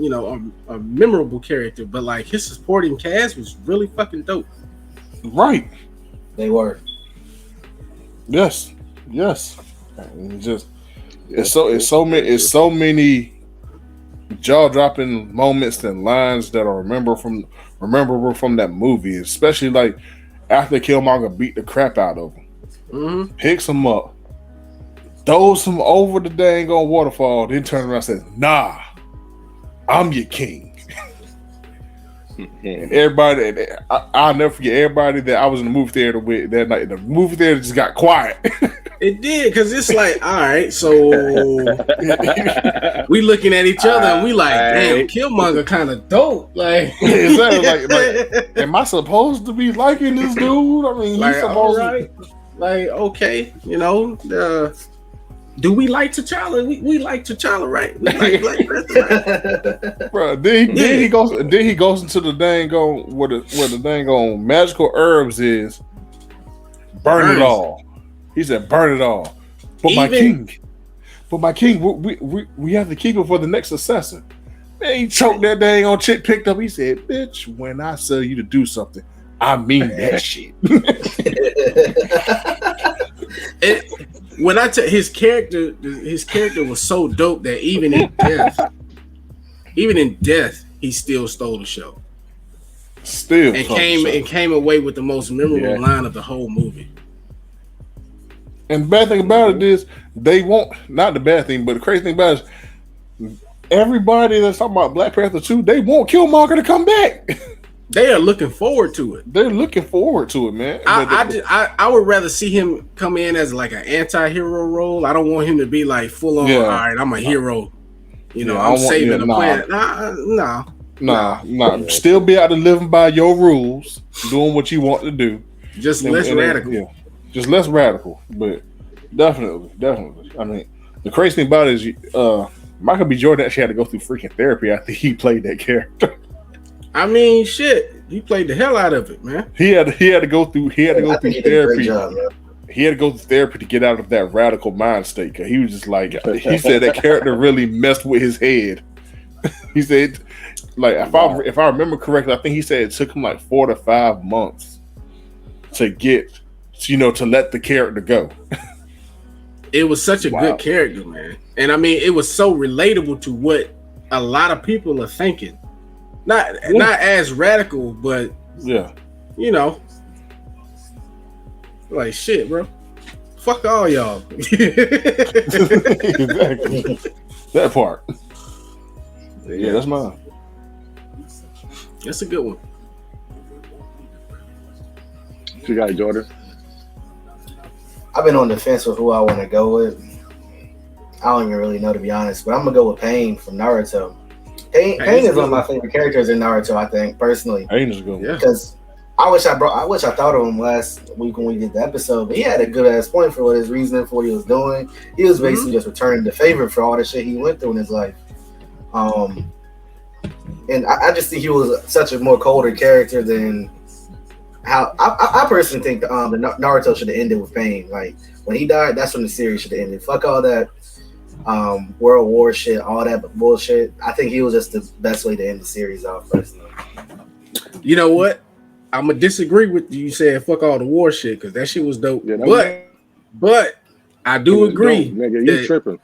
a memorable character, but like his supporting cast was really fucking dope. Right? They were. Yes. And it's so many jaw-dropping moments and lines that are rememberable from that movie, especially like after Killmonger beat the crap out of him, picks him up, throws him over the dang on waterfall, then turns around and says, "Nah, I'm your king." And everybody, I'll never forget everybody that I was in the movie theater with that night. The movie theater just got quiet. It did, because it's like, all right, so we looking at each other and we like, damn, Killmonger kind of dope. Like, like, am I supposed to be liking this dude? I mean, like, he's supposed to. Like, okay, you know, do we like T'Challa? We like T'Challa, right? We like Black Panther, right? Bro, then he goes into the dang on where the dang on magical herbs is. Burn it all. He said, "Burn it all." But my king, we have to keep it for the next successor. Man, he choked that dang on chick, picked up. He said, "Bitch, when I tell you to do something, I mean that shit." When I tell his character was so dope that even in death, he still stole the show. Came away with the most memorable line of the whole movie. And the bad thing about it is they won't. Not the bad thing, but the crazy thing about it is everybody that's talking about Black Panther 2, they want Killmonger to come back. They are looking forward to it. They're looking forward to it, man. I would rather see him come in as like an anti-hero role. I don't want him to be like full on. All right, I'm a hero. You know, I'm saving the planet. Nah. Still be out to living by your rules, doing what you want to do. Just less radical. Yeah, just less radical, but definitely. I mean, the crazy thing about it is, Michael B. Jordan actually had to go through freaking therapy after he played that character. I mean, shit, he played the hell out of it, man. He had to go through therapy. He had to go through therapy to get out of that radical mind state. Because he was just like, he said that character really messed with his head. He said, like, if I remember correctly, I think he said it took him like 4 to 5 months to get, to let the character go. It was such a good character, man. And I mean, it was so relatable to what a lot of people are thinking. Not as radical, but like shit, bro. Fuck all y'all. Exactly. That part. Yeah, that's mine. That's a good one. You got it, Jordan. I've been on the fence with who I want to go with. I don't even really know, to be honest, but I'm gonna go with Pain from Naruto. Pain is one of my favorite characters in Naruto, I think, personally. Pain is good. Yeah. Because I wish I thought of him last week when we did the episode, but he had a good ass point for what his reasoning for what he was doing. He was basically just returning the favor for all the shit he went through in his life. And I just think he was such a more colder character than how I personally think the Naruto should have ended with Pain. Like when he died, that's when the series should have ended. Fuck all that World War shit, all that bullshit. I think he was just the best way to end the series off, personally. You know what? I'm gonna disagree with you saying fuck all the war shit because that shit was dope. Yeah, but I do agree. Dope, nigga, you tripping.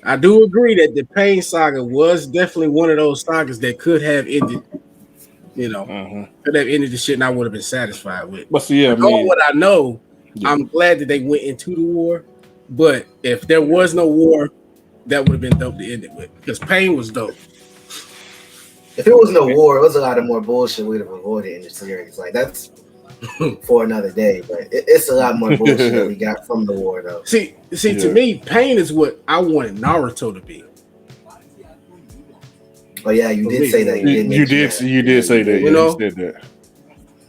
I do agree that the Pain saga was definitely one of those sagas that could have ended. Could have ended the shit, and I would have been satisfied with. But see, knowing what I know, I'm glad that they went into the war. But if there was no war, that would have been dope to end it with because Pain was dope. If it was no war, it was a lot of more bullshit we'd have avoided in the series. Like that's for another day, but it's a lot more bullshit that we got from the war, though. See, to me, Pain is what I wanted Naruto to be. Oh yeah, you did say that. You did say that. You said that.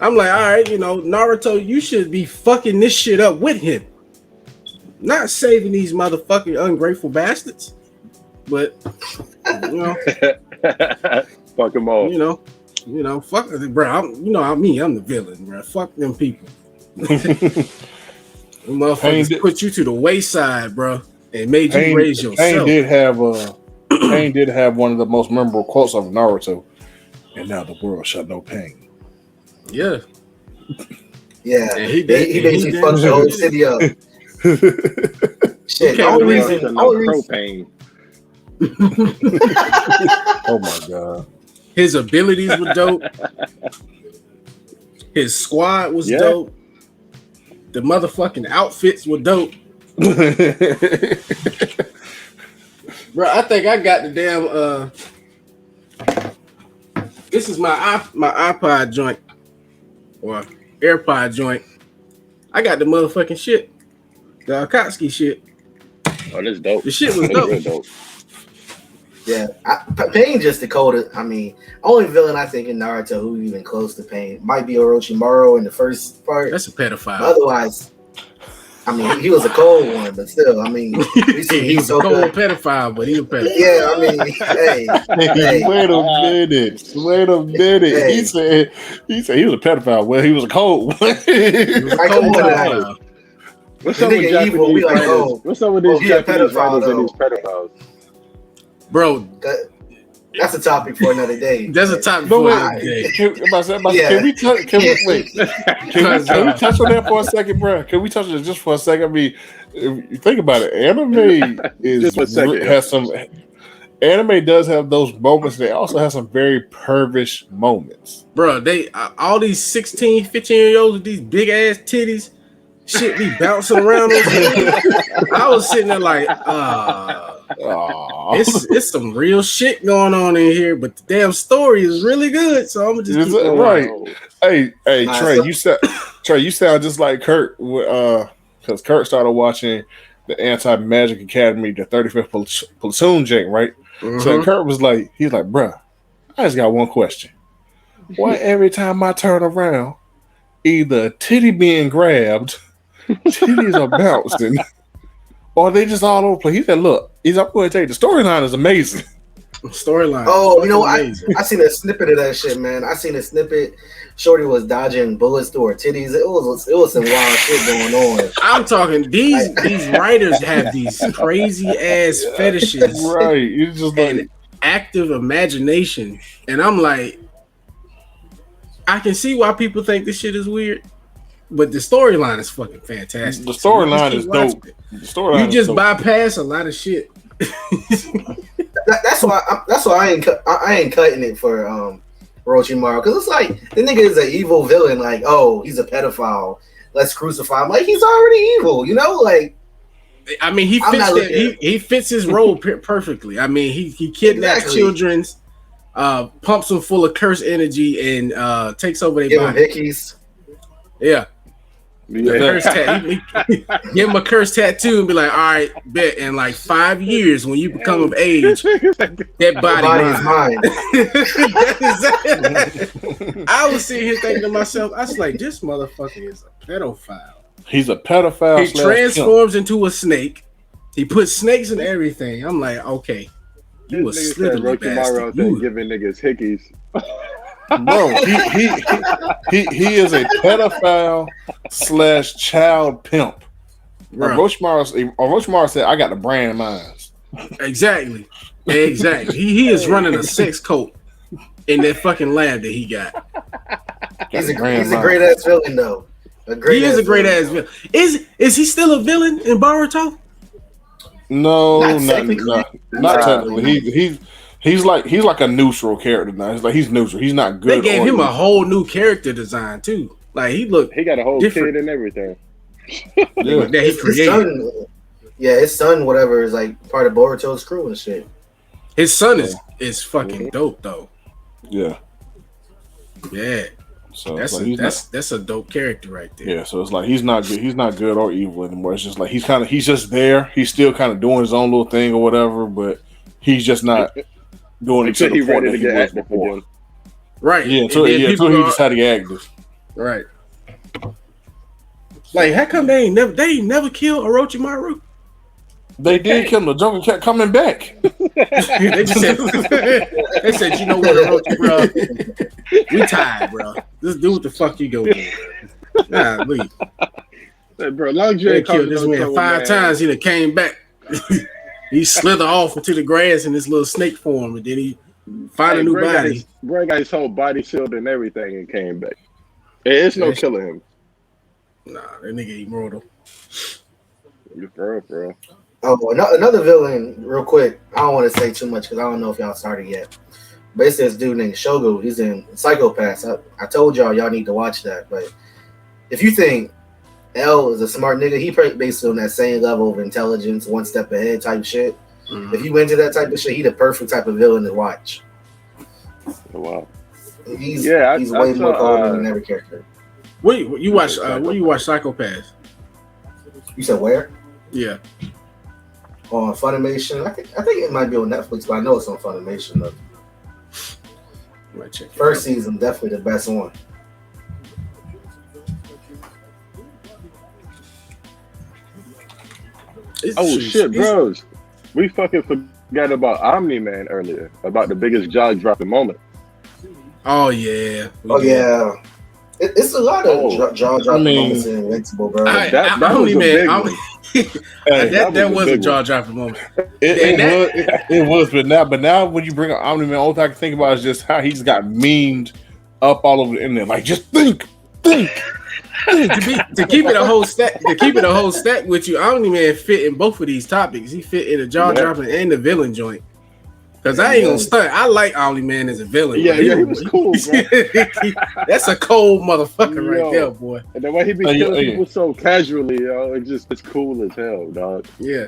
I'm like, all right, Naruto, you should be fucking this shit up with him, not saving these motherfucking ungrateful bastards. But fuck them all. Fuck, bro. I'm the villain, bro. Fuck them people. Motherfuckers put you to the wayside, bro, and made you raise yourself. Pain did have one of the most memorable quotes of Naruto, and now the world shall know pain. Yeah. Yeah. And he basically fucked the whole city up. Shit. The only reason pain. Oh my god. His abilities were dope. His squad was dope. The motherfucking outfits were dope. Bro, I think I got the damn this is my iPod joint or AirPod joint. I got the motherfucking shit. The Akatsuki shit. Oh, that's dope. The shit was That's real dope. Yeah, Pain just the coldest. I mean, only villain I think in Naruto who even close to Pain might be Orochimaru in the first part. That's a pedophile. Otherwise, I mean, he was a cold one, but still, I mean, we see he's a cold pedophile, but he's a pedophile. Yeah, I mean, hey, Wait a minute. Hey. He said he was a pedophile. Well, he was a cold one. He was a Like, cold come on now. pedophile. What's The up with nigga Japanese evil, we like, writers? oh, What's up with oh, these he a Japanese pedophile, writers and though. these pedophiles? Bro, that's a topic for another day. that's a topic No, for wait. another day. Can we touch on that for a second, bro? Can we touch on it just for a second? I mean, if you think about it, anime Just for a second, has some. Anime does have those moments. They also have some very pervish moments. Bro, they all these 16, 15-year-olds with these big ass titties, shit be bouncing around us. I was sitting there like, it's some real shit going on in here, but the damn story is really good. So I'm gonna just keep going. Right. Hey, Trey, so- you sound just like Kurt. Because Kurt started watching the Anti-Magic Academy, the 35th Platoon jank, right? So Kurt was like, he's like, bruh, I just got one question. Why every time I turn around, either a titty being grabbed, titties are bouncing, or they just all over the place? He said, look, I'm going to tell you, the storyline is amazing. Storyline. Oh, you know what? Amazing. I seen a snippet of that shit, man. I seen a snippet. Shorty was dodging bullets through her titties. It was some wild shit going on. I'm talking these writers have these crazy ass fetishes, Right. It's just like, and active imagination, and I'm like, I can see why people think this shit is weird, but the storyline is fucking fantastic. the storyline is dope. The storyline You is just dope. bypass a lot of shit. That's why I ain't cutting it for Orochimaru, because it's like the nigga is an evil villain. Like, oh, he's a pedophile. Let's crucify him. Like, he's already evil, you know? Like, I mean, he I'm fits not that. looking He fits his role perfectly. I mean, he kidnaps Exactly. children's, pumps them full of curse energy, and takes over their give him body. hickeys. Yeah. Yeah. Curse give him a curse tattoo and be like, all right, bet in like 5 years when you become of age, that body Body is mine. I was sitting here thinking to myself, I was like, this motherfucker is a pedophile. He's a pedophile. He / pimp. transforms into a snake. He puts snakes in everything. I'm like, okay, you a This nigga said slitherly Orochimaru bastard. out there You- giving niggas hickeys. Bro, he is a pedophile / child pimp. Bro, Orochimaru said, "I got the brand mines." exactly. He is running a sex cult in that fucking lab that he got. He's a great ass villain, though. He is a great ass villain. Is he still a villain in Boruto? No, Not not technically. technically. He's like a neutral character now. He's neutral. He's not good. They gave or him a evil. whole new character design too. Like he looked He got a whole different. kid and everything. Yeah. that he His created. son, his son, whatever, is like part of Boruto's crew and shit. His son is fucking dope though. Yeah. Yeah, So that's it's like that's a dope character right there. yeah. So it's like he's not good. He's not good or evil anymore. It's just like he's just there. He's still kind of doing his own little thing or whatever, but he's just not doing it to Until he the point ready that to he get was active before. again. Right. Yeah, And until then he people just had to get active. right. Like how come they ain't never killed Orochimaru? They did kill him. The Joker kept coming back. they said, you know what, Orochi, bro? We tired, bro. Just do what the fuck you go do. Nah, leave. Hey, bro, long as you They ain't killed causing this no man trouble, 5 man. times. He done came back. He slithered off into the grass in this little snake form, and then he find a new body. Bro got his whole body sealed and everything and came back. It's no That's- killing him. Nah, that nigga immortal. For real. Oh, another villain, real quick. I don't want to say too much because I don't know if y'all started yet. But it's this dude named Shogo. He's in Psychopaths. I told y'all need to watch that. But if you think L is a smart nigga, he basically on that same level of intelligence, one step ahead type shit. Mm-hmm. If you into that type of shit, he the perfect type of villain to watch. Oh, wow. He's way more cold than every character. Wait, you watch? Where you watch Psychopaths? You said where? Yeah. On Funimation. I think it might be on Netflix, but I know it's on Funimation though. First season, definitely the best one. Shit, bros. We fucking forgot about Omni Man earlier. About the biggest jaw dropping moment. Oh yeah. Yeah. It's a lot of jaw dropping moments in Invincible, bro. That was a big one. That was a jaw dropping moment. It was, but now when you bring up Omni Man, all I can think about is just how he's got memed up all over the internet. Like, just think. to keep it a whole stack with you, Omni Man fit in both of these topics. He fit in the jaw dropping and the villain joint. Cause I ain't gonna stunt. I like Omni Man as a villain. Yeah, he was cool, bro. That's a cold motherfucker right there, boy. And the way he be killing people so casually, it's cool as hell, dog. Yeah.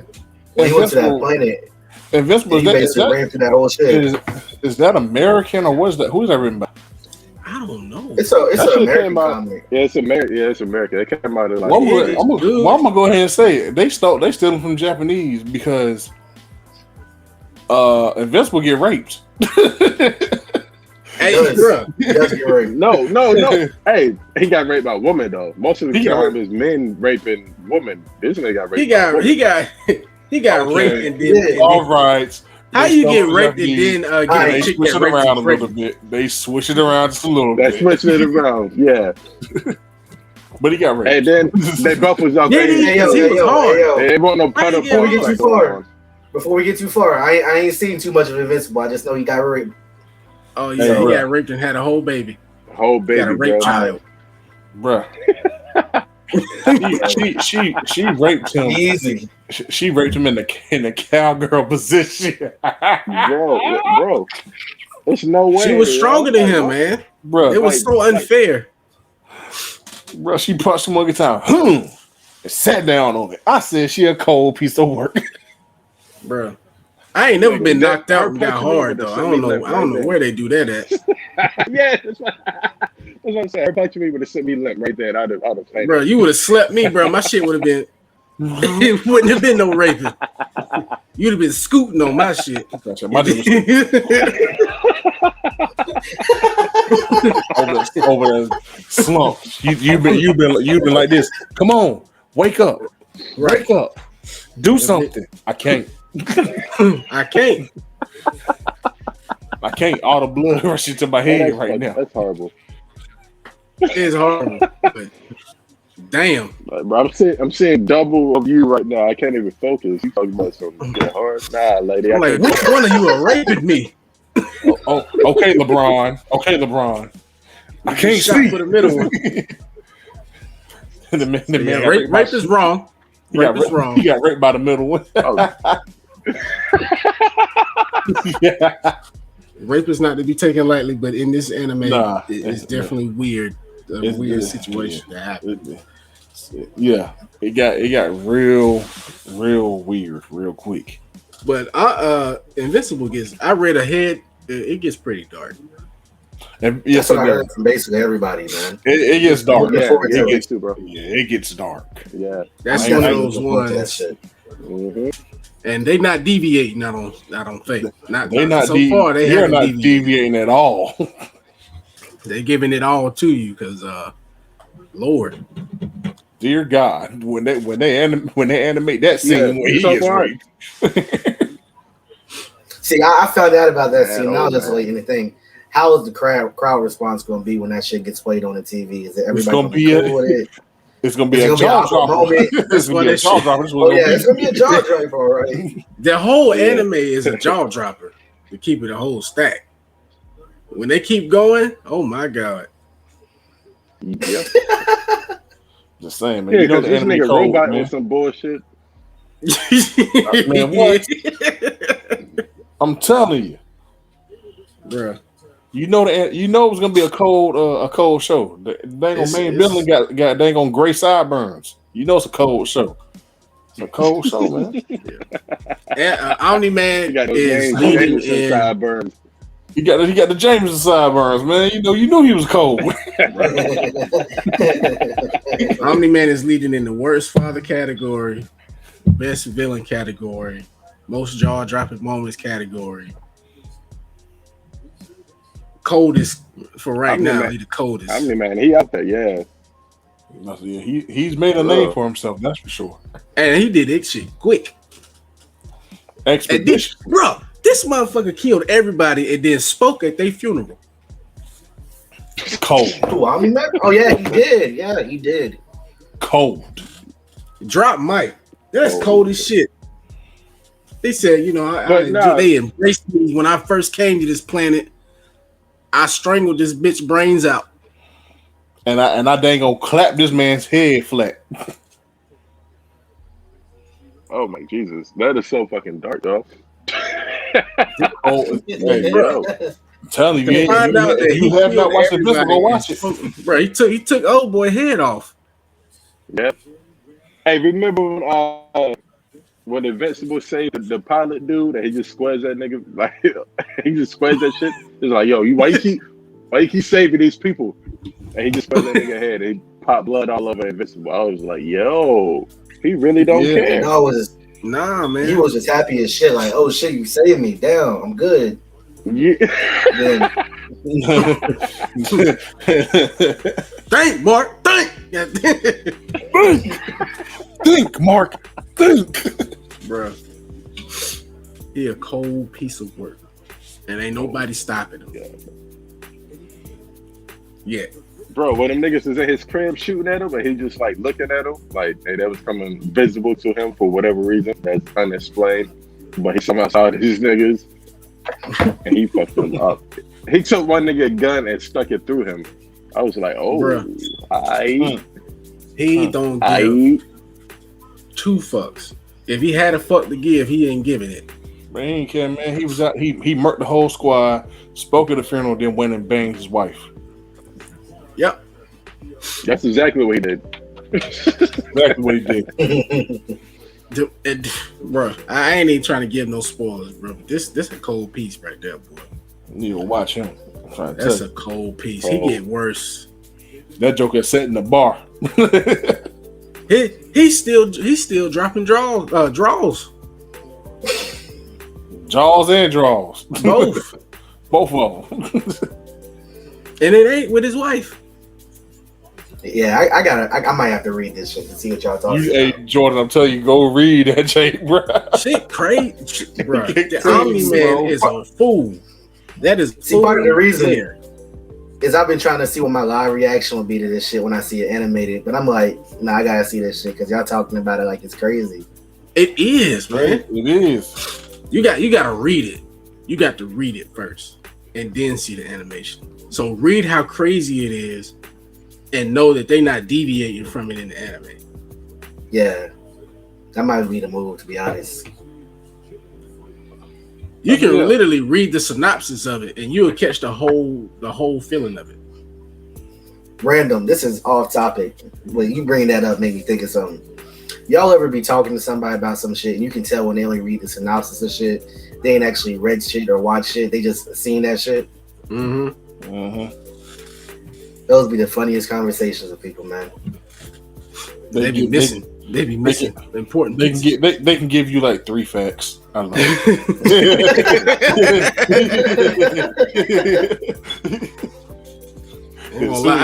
When he went to that planet, Invincible, ran through that whole shit. Is that American or what is that? Who's that written by? I don't know. It's an American comic. Yeah, it's American. It came out of like. I'm gonna go ahead and say it. They stole them from Japanese because Invincible get raped. Hey, bro. No. Hey, he got raped by a woman though. Most of the time is men raping women. This nigga got raped. He got raped and then. All right. How you get raped and then get a chick that raped around a little bit? They switch it around just a little bit. They switching it around, yeah. But he got raped. And then they both was up. Yeah, he was hard. They won't no put up. Before we get too far, I ain't seen too much of Invincible. I just know he got raped. Oh yeah, he got raped and had a whole baby. Got a rape child, bruh. she raped him. Easy. She raped him in the cowgirl position. bro. There's no way. She was stronger than him, man. Bro, it was so unfair. Bro, she punched him one time. And sat down on it. I said she a cold piece of work. Bro. I ain't never been knocked out and got hard though. I don't know where they do that at. Yeah, that's what I'm saying. Her punching me would have sent me limp right there. I'd have fainted. Bro, you would have slept me, bro. My shit would have been. It wouldn't have been no raping. You'd have been scooting on my shit. over there, slump. You've been like this. Come on, wake up, wake up, do something. I can't. I can't. All the blood rushing to my head right now. That's horrible. It's horrible. But damn. Bro, I'm seeing double of you right now. I can't even focus. You talking about something hard? Nah, lady. I'm like, which one of you are raping me? Okay, LeBron. I can't see for the middle one. Rape is wrong. Rape is wrong. He got raped by the middle one. Yeah. Rape is not to be taken lightly, but in this anime, it's definitely weird. A weird situation to happen. Yeah, it got real weird, real quick. But Invincible I read ahead. It gets pretty dark. And that's what I heard from basically everybody, man. It gets dark. It gets dark. Yeah, that's one of those ones. Mm-hmm. And they not deviating. I don't think. They're not deviating at all. They're giving it all to you because, Lord, dear God, when they animate that scene where he gets raped. See, I found out about that scene. I was just waiting to think. How is the crowd response going to be when that shit gets played on the TV? Is it everybody going to be cool with it? It's gonna be a jaw dropper. It's gonna be a jaw dropper. It's gonna be a jaw dropper, right? The whole anime is a jaw dropper to keep it a whole stack. When they keep going, oh my God. Yep. Just saying, man. Yeah, because this nigga robot with some bullshit. Man, what? I'm telling you, Bruh. you know it was gonna be a cold show. The dang on main building got dang on gray sideburns. You know it's a cold show. It's a cold show, man. Omni-Man You got those is James leading Jameson in. sideburns. He got the Jameson sideburns, man. You knew he was cold. Omni-Man is leading in the worst father category, best villain category, most jaw-dropping moments category. Coldest for right now. Omni-Man. He the coldest. Omni-Man, he out there, yeah. Yeah, he's made a name for himself, that's for sure. And he did that shit quick. Expedition. Bro, this motherfucker killed everybody and then spoke at their funeral. Cold. Who, Omni-Man? Oh yeah, he did. Yeah, he did. Cold. Drop Mike. That's cold as shit. They said, they embraced me when I first came to this planet. I strangled this bitch brains out. And I dang gonna clap this man's head flat. Oh my Jesus, that is so fucking dark, though. Oh, hey, Bro. I'm telling you, you have not watched the video, go watch it. Bro, he took old boy head off. Yep. Hey, remember when Invincible saved the pilot dude and he just squares that nigga, like he just squares that shit? He's like, yo, why you keep saving these people? And he just squares that nigga head and he popped blood all over Invincible. I was like, yo, he really don't care. No, nah, man. He was just happy as shit, like, oh shit, you saved me. Damn, I'm good. Yeah. Then, Think, Mark. Think. Think, Mark. Think. Bro. He a cold piece of work. And ain't nobody stopping him. Yeah. Bro, when them niggas is in his crib shooting at him and he just like looking at him, like that was coming visible to him for whatever reason that's unexplained. But he somehow saw these niggas and he fucked them up. He took one nigga a gun and stuck it through him. I was like, oh, he don't give two fucks. If he had a fuck to give, he ain't giving it. Man, he ain't care, man. He was out. He murked the whole squad, spoke at the funeral, then went and banged his wife. Yep. That's exactly what he did. Exactly what he did. Bro, I ain't even trying to give no spoilers, bro. This a cold piece right there, boy. You need to watch him. That's a cold piece. He get worse. That joker sat in the bar. He's still dropping draws. Jaws and draws. Both. Both of them. And it ain't with his wife. yeah, I might have to read this shit to see what y'all talking about. Hey, Jordan, I'm telling you, go read that shit, bro. Shit crazy, bro. The Omni-Man is a fool. That is part of the reason here is I've been trying to see what my live reaction would be to this shit when I see it animated, but I'm like, nah, I gotta see this shit because y'all talking about it like it's crazy. It is, man. It is. You gotta read it. You got to read it first and then see the animation. So read how crazy it is and know that they're not deviating from it in the anime. Yeah, that might be the move, to be honest. You can literally read the synopsis of it and you'll catch the whole feeling of it. Random, this is off topic. When you bring that up, made me think of something. Y'all ever be talking to somebody about some shit and you can tell when they only read the synopsis of shit, they ain't actually read shit or watched shit, they just seen that shit? Mm-hmm. Mm-hmm. Those be the funniest conversations with people, man. They be missing important things. They can give you like 3 facts. I don't know.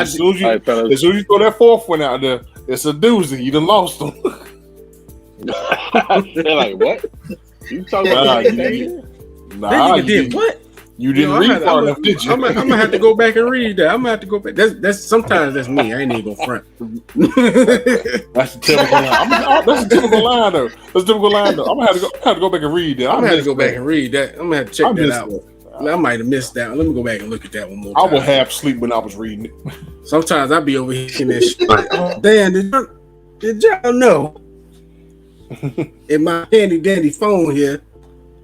As soon as you throw that 4th one out there, it's a doozy. You done lost them. They're like, what? You talking about Nah, you did what? You didn't read far enough, did you? I'm gonna have to go back and read that. I'm gonna have to go back. That's sometimes that's me. I ain't even gonna front. That's a typical line. That's a typical line though. That's a typical line though. I'm gonna have to go back and read that. I'm gonna have to go back and read that. I'm gonna have to check that out. I might have missed that. Let me go back and look at that one more time. I would half sleep when I was reading it. Sometimes I be over here in that shit. Damn, did y'all know? in my handy dandy phone here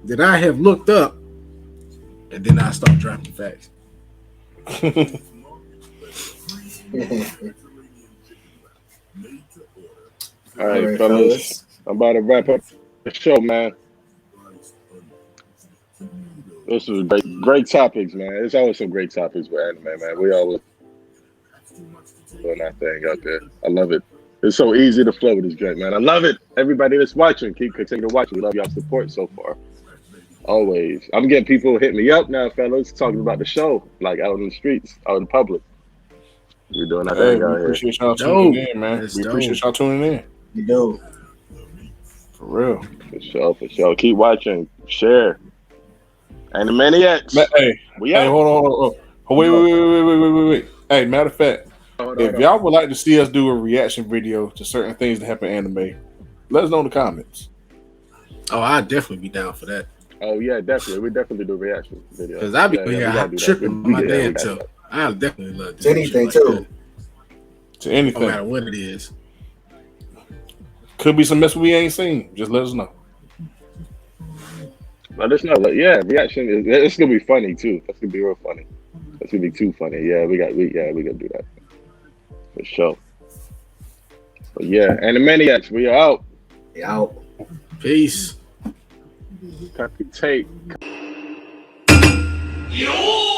that I have looked up, and then I start dropping facts. All right, fellas. I'm about to wrap up the show, man. This was great topics, man. There's always some great topics with anime, man. We always doing that thing out there. I love it. It's so easy to flow with this joint, man. I love it. Everybody that's watching, continue to watch. We love y'all support so far. Always. I'm getting people hitting me up now, fellas, talking about the show, like out in the streets, out in public. We're doing that thing out here. Appreciate y'all tuning in, man. We appreciate y'all tuning in. You do. For real. For sure. Keep watching. Share. Anime-Niacs. Hey, hold on. Wait. Hey, matter of fact, if y'all would like to see us do a reaction video to certain things that happen in anime, let us know in the comments. Oh, I'd definitely be down for that. Oh yeah, definitely. We definitely do a reaction video. Because I'll be here tripping my damn self. I'll definitely love to do anything too. To anything. No matter what it is. Could be some mess we ain't seen. Just let us know. Let us know. Yeah, reaction. It's gonna be funny too. That's gonna be real funny. That's gonna be too funny. Yeah, we gotta do that for sure. But yeah, Anime-Niacs, we are out. We out. Peace. Copy tape. Yo!